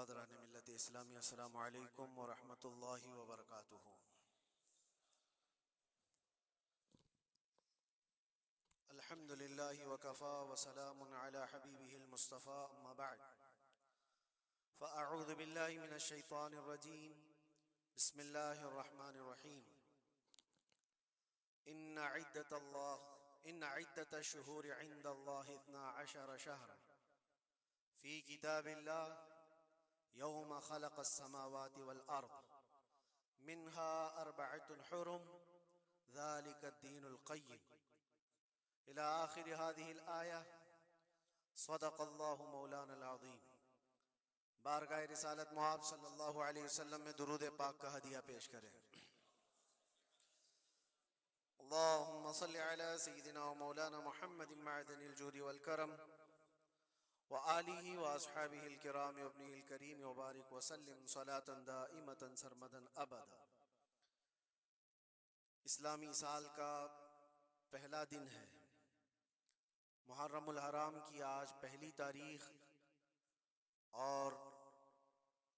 برادران ملت اسلامی، السلام علیکم ورحمۃ اللہ وبرکاتہ۔ الحمد للہ وکفا وسلام علی حبیبہ المصطفى، اما بعد فاعوذ باللہ من الشیطان الرجیم، بسم اللہ الرحمن الرحیم۔ ان عدت الشہور عند اللہ 12 شہرا فی کتاب اللہ یوم خلق السماوات والارض منها 4 حرم ذلك الدین القیم الى آخر هذه الآیہ۔ صدق اللہ مولانا العظیم۔ بارگاہ رسالت محب صلی اللہ علیہ وسلم میں درود پاک کا ہدیہ پیش کریں۔ اللہم صلی علی سیدنا و مولانا محمد معدن الجود والکرم وآلہ واصحابہ الکرام وابنہ الکریم وبارک وسلم صلاة دائمة سرمدا ابدا۔ اسلامی سال کا پہلا دن ہے، محرم الحرام کی آج پہلی تاریخ، اور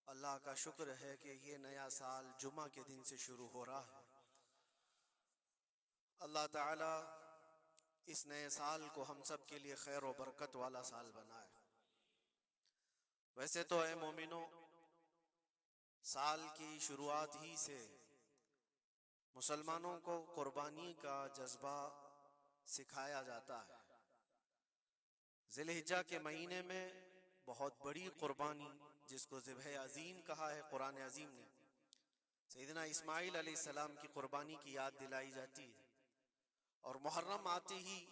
اللہ کا شکر ہے کہ یہ نیا سال جمعہ کے دن سے شروع ہو رہا ہے۔ اللہ تعالی اس نئے سال کو ہم سب کے لیے خیر و برکت والا سال بنائے۔ ویسے تو اے مومنوں، سال کی شروعات ہی سے مسلمانوں کو قربانی کا جذبہ سکھایا جاتا ہے۔ ذی الحجہ کے مہینے میں بہت بڑی قربانی، جس کو ذبح عظیم کہا ہے قرآن عظیم نے، سیدنا اسماعیل علیہ السلام کی قربانی کی یاد دلائی جاتی ہے۔ اور محرم آتے ہی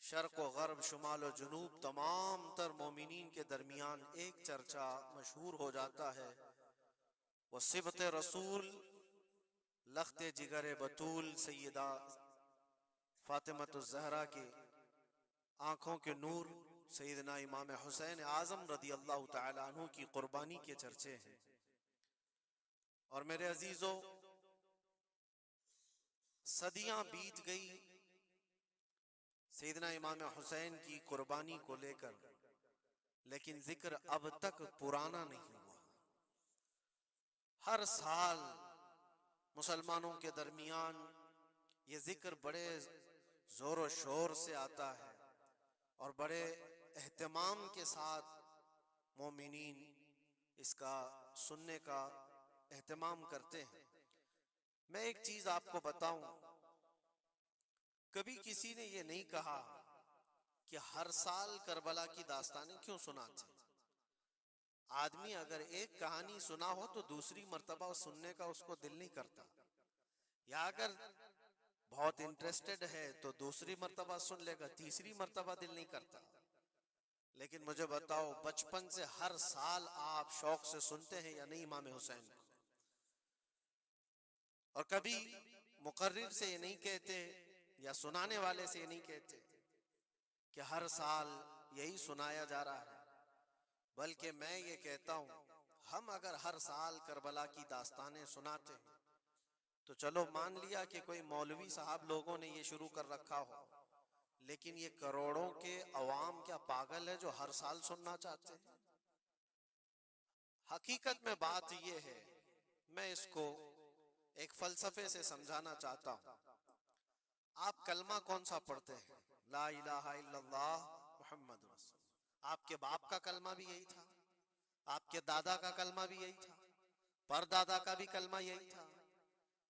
شرق و غرب، شمال و جنوب، تمام تر مومنین کے درمیان ایک چرچا مشہور ہو جاتا ہے، وہ صبت رسول، لخت جگر بطول سیدہ فاطمۃ الزہرا کے آنکھوں کے نور سیدنا امام حسین اعظم رضی اللہ تعالی عنہ کی قربانی کے چرچے ہیں۔ اور میرے عزیزو، صدیاں بیت گئی سیدنا امام حسین کی قربانی کو لے کر، لیکن ذکر اب تک پرانا نہیں ہوا۔ ہر سال مسلمانوں کے درمیان یہ ذکر بڑے زور و شور سے آتا ہے، اور بڑے اہتمام کے ساتھ مومنین اس کا سننے کا اہتمام کرتے ہیں۔ میں ایک چیز آپ کو بتاؤں، کبھی کسی نے یہ نہیں کہا کہ ہر سال کربلا کی داستانیں کیوں سناتے ہیں۔ آدمی اگر ایک کہانی سنا ہو تو دوسری مرتبہ سننے کا اس کو دل نہیں کرتا، یا اگر بہت انٹرسٹڈ ہے تو دوسری مرتبہ سن لے گا، تیسری مرتبہ دل نہیں کرتا۔ لیکن مجھے بتاؤ، بچپن سے ہر سال آپ شوق سے سنتے ہیں یا نہیں امام حسین کو؟ اور کبھی مقرر سے یہ نہیں کہتے یا سنانے والے سے یہ نہیں کہتے کہ ہر سال یہی سنایا جا رہا ہے، بلکہ میں یہ کہتا ہوں، ہم اگر ہر سال کربلا کی داستانیں سناتے ہیں تو چلو مان لیا کہ کوئی مولوی صاحب لوگوں نے یہ شروع کر رکھا ہو، لیکن یہ کروڑوں کے عوام کیا پاگل ہے جو ہر سال سننا چاہتے ہیں؟ حقیقت میں بات یہ ہے، میں اس کو ایک فلسفے سے سمجھانا چاہتا ہوں۔ آپ کلمہ کون سا پڑھتے ہیں؟ لا الہ الا اللہ محمد رسول۔ آپ کے باپ کا کلمہ بھی یہی تھا، آپ کے دادا کا کلمہ بھی یہی تھا، پردادا کا بھی کلمہ یہی تھا،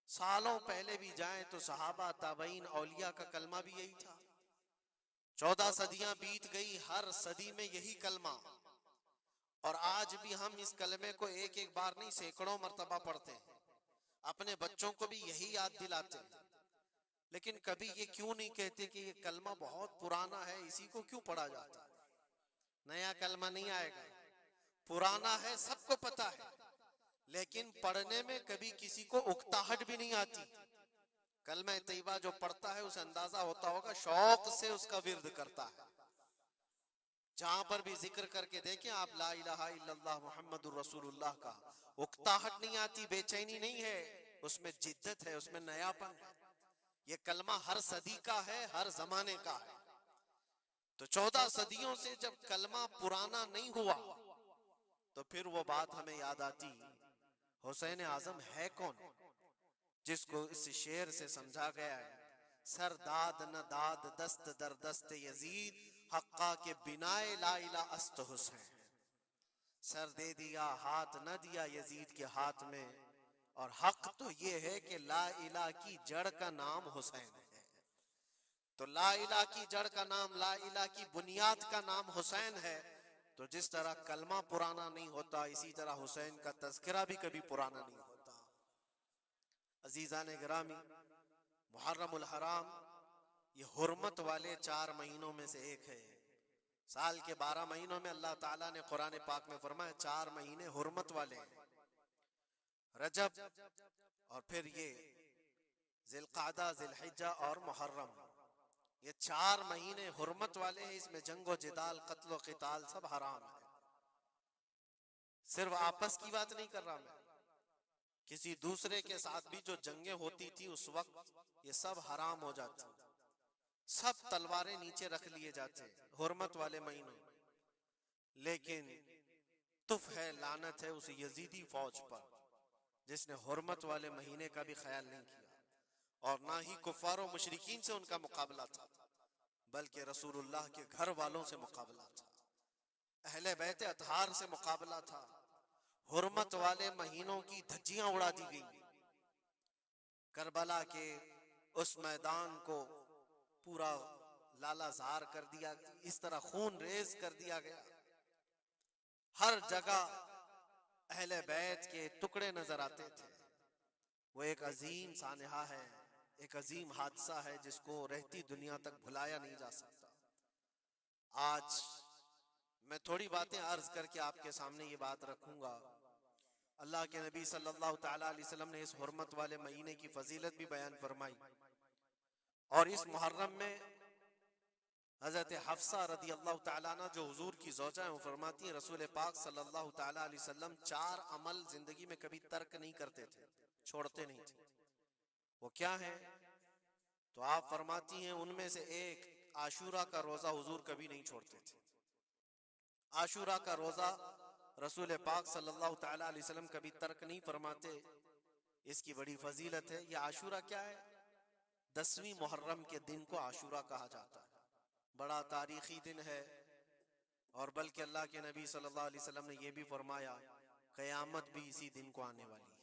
سالوں پہلے بھی جائیں تو صحابہ، تابعین، اولیاء کا کلمہ بھی یہی تھا۔ 14 صدیاں بیت گئی، ہر صدی میں یہی کلمہ، اور آج بھی ہم اس کلمے کو ایک ایک بار نہیں، سینکڑوں مرتبہ پڑھتے ہیں، اپنے بچوں کو بھی یہی یاد دلاتے ہیں۔ لیکن کبھی یہ کیوں نہیں کہتے کہ یہ کلمہ بہت پرانا ہے، اسی کو کیوں پڑھا جاتا ہے؟ نیا کلمہ نہیں آئے گا، پرانا ہے، سب کو پتا ہے، لیکن پڑھنے میں کبھی کسی کو اکتاہٹ بھی نہیں آتی۔ کلمہ طیبہ جو پڑھتا ہے اسے اندازہ ہوتا ہوگا، شوق سے اس کا ورد کرتا ہے۔ جہاں پر بھی ذکر کر کے دیکھیں آپ لا الہ الا اللہ محمد الرسول اللہ کا، اکتاہٹ نہیں آتی، بے چینی نہیں ہے، اس میں جدت ہے، اس میں نیاپن ہے۔ یہ کلمہ ہر صدی کا ہے، ہر زمانے کا ہے۔ تو 14 صدیوں سے جب کلمہ پرانا نہیں ہوا تو پھر وہ بات ہمیں یاد آتی، حسین اعظم ہے کون جس کو اس شعر سے سمجھا گیا ہے، سر داد نہ داد دست در دست یزید، حقا کے بنائے لا الہ است حسین، سر دے دیا ہاتھ نہ دیا یزید کے ہاتھ میں، اور حق تو یہ ہے کہ لا الہ کی جڑ کا نام حسین ہے۔ تو لا الہ کی جڑ کا نام، لا الہ کی بنیاد کا نام حسین ہے، تو جس طرح کلمہ پرانا نہیں ہوتا اسی طرح حسین کا تذکرہ بھی کبھی پرانا نہیں ہوتا۔ عزیزان گرامی، محرم الحرام یہ حرمت والے 4 مہینوں میں سے ایک ہے۔ سال کے 12 مہینوں میں اللہ تعالیٰ نے قرآن پاک میں فرمایا 4 مہینے حرمت والے ہیں، رجب اور پھر یہ ذی القعدہ، ذی الحجہ اور محرم، یہ 4 مہینے حرمت والے ہیں۔ اس میں جنگ و جدال، قتل و قتال سب حرام ہے۔ صرف آپس کی بات نہیں کر رہا میں، کسی دوسرے کے ساتھ بھی جو جنگیں ہوتی تھی اس وقت یہ سب حرام ہو جاتی، سب تلواریں نیچے رکھ لیے جاتے حرمت والے مہینوں۔ لیکن تف ہے، لعنت ہے اس یزیدی فوج پر جس نے حرمت والے مہینے کا بھی خیال نہیں کیا، اور نہ ہی کفار و مشرکین سے ان کا مقابلہ تھا، بلکہ رسول اللہ کے گھر والوں سے مقابلہ تھا، اہل بیت اطہار سے مقابلہ تھا۔ حرمت والے مہینوں کی دھجیاں اڑا دی گئی، کربلا کے اس میدان کو پورا لالا زار کر دیا، اس طرح خون ریز کر دیا گیا، ہر جگہ اہل بیت کے ٹکڑے نظر آتے تھے۔ وہ ایک عظیم سانحہ ہے، ایک عظیم حادثہ ہے جس کو رہتی دنیا تک بھلایا نہیں جا سکتا۔ آج میں تھوڑی باتیں عرض کر کے آپ کے سامنے یہ بات رکھوں گا۔ اللہ کے نبی صلی اللہ تعالیٰ علیہ وسلم نے اس حرمت والے مہینے کی فضیلت بھی بیان فرمائی، اور اس محرم میں حضرت حفصہ رضی اللہ تعالیٰ عنہ جو حضور کی زوجہ ہیں، وہ فرماتی ہیں رسول پاک صلی اللہ تعالیٰ علیہ وسلم 4 عمل زندگی میں کبھی ترک نہیں کرتے تھے، چھوڑتے نہیں تھے۔ وہ کیا ہیں؟ تو آپ فرماتی ہیں ان میں سے ایک عاشورہ کا روزہ حضور کبھی نہیں چھوڑتے تھے۔ عاشورہ کا روزہ رسول پاک صلی اللہ تعالیٰ علیہ وسلم کبھی ترک نہیں فرماتے، اس کی بڑی فضیلت ہے۔ یہ عاشورہ کیا ہے؟ 10ویں محرم کے دن کو عاشورہ کہا جاتا ہے، بڑا تاریخی دن ہے، اور بلکہ اللہ کے نبی صلی اللہ علیہ وسلم نے یہ بھی فرمایا قیامت بھی اسی دن کو آنے والی ہے۔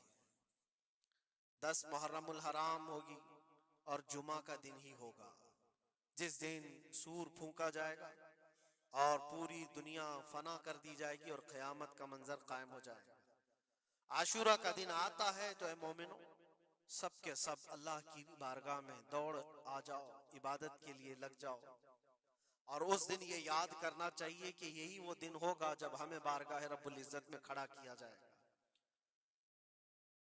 10 محرم الحرام ہوگی اور جمعہ کا دن ہی ہوگا جس دن سور پھونکا جائے گا اور پوری دنیا فنا کر دی جائے گی اور قیامت کا منظر قائم ہو جائے گا۔ عاشورہ کا دن آتا ہے تو اے مومنو سب کے سب اللہ کی بارگاہ میں دوڑ آ جاؤ، عبادت کے لیے لگ جاؤ، اور اس دن یہ یاد کرنا چاہیے کہ یہی وہ دن ہوگا جب ہمیں بارگاہ رب العزت میں کھڑا کیا جائے گا۔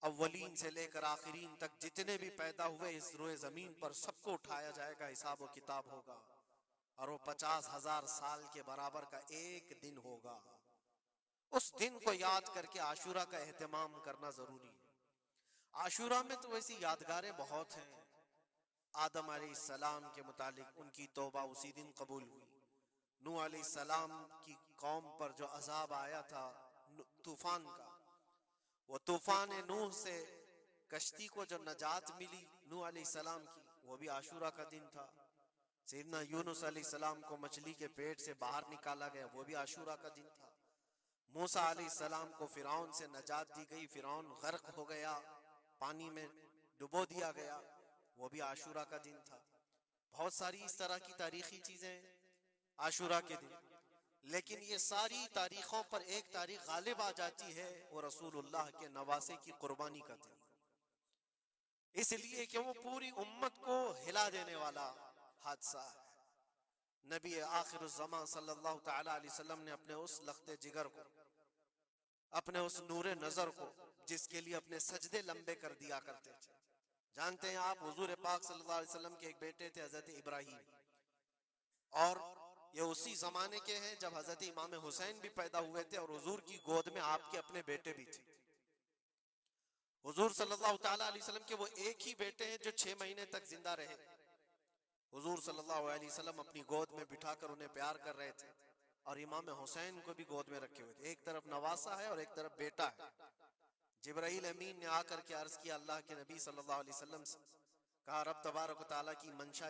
اولین سے لے کر آخرین تک جتنے بھی پیدا ہوئے اس روئے زمین پر سب کو اٹھایا جائے گا، حساب و کتاب ہوگا، اور وہ 50,000 سال کے برابر کا ایک دن ہوگا۔ اس دن کو یاد کر کے عاشورہ کا اہتمام کرنا ضروری ہے۔ عاشورہ میں تو ویسی یادگاریں بہت ہیں۔ آدم علیہ السلام کے متعلق ان کی توبہ اسی دن قبول ہوئی۔ نوح علیہ السلام کی قوم پر جو عذاب آیا تھا طوفان کا، وہ طوفان نوح سے کشتی کو جو نجات ملی نوح علیہ السلام کی، وہ بھی عاشورہ کا دن تھا۔ سیدنا یونس علیہ السلام کو مچھلی کے پیٹ سے باہر نکالا گیا، وہ بھی عاشورہ کا دن تھا۔ موسیٰ علیہ السلام کو فرعون سے نجات دی گئی، فرعون غرق ہو گیا، پانی میں ڈبو دیا گیا، وہ بھی عاشورہ کا دن تھا۔ بہت ساری اس طرح کی تاریخی چیزیں عاشورہ کے دن، لیکن یہ ساری تاریخوں پر ایک تاریخ غالب آ جاتی ہے، وہ رسول اللہ کے نواسے کی قربانی کا دن، اس لیے کہ وہ پوری امت کو ہلا دینے والا حادثہ ہے۔ نبی آخر الزمان صلی اللہ تعالیٰ علیہ وسلم نے اپنے اس لخت جگر کو، اپنے اس نور نظر کو، جس کے لیے اپنے سجدے لمبے کر دیا کرتے تھے، جانتے ہیں آپ حضور پاک صلی اللہ علیہ وسلم کے ایک بیٹے تھے حضرت ابراہیم، اور یہ اسی زمانے کے ہیں جب حضرت امام حسین بھی پیدا ہوئے تھے، اور حضور کی گود میں آپ کے اپنے بیٹے بھی تھے۔ حضور صلی اللہ تعالیٰ علیہ وسلم کے وہ ایک ہی بیٹے ہیں جو 6 مہینے تک زندہ رہے۔ حضور صلی اللہ علیہ وسلم اپنی گود میں بٹھا کر انہیں پیار کر رہے تھے، اور امام حسین کو بھی گود میں رکھے ہوئے تھے. ایک طرف نواسا ہے اور ایک طرف بیٹا ہے. جبرائیل امین نے آ کر کے عرض کیا اللہ کے نبی صلی اللہ علیہ وسلم سے, کہا رب تبارک و تعالیٰ کی منشا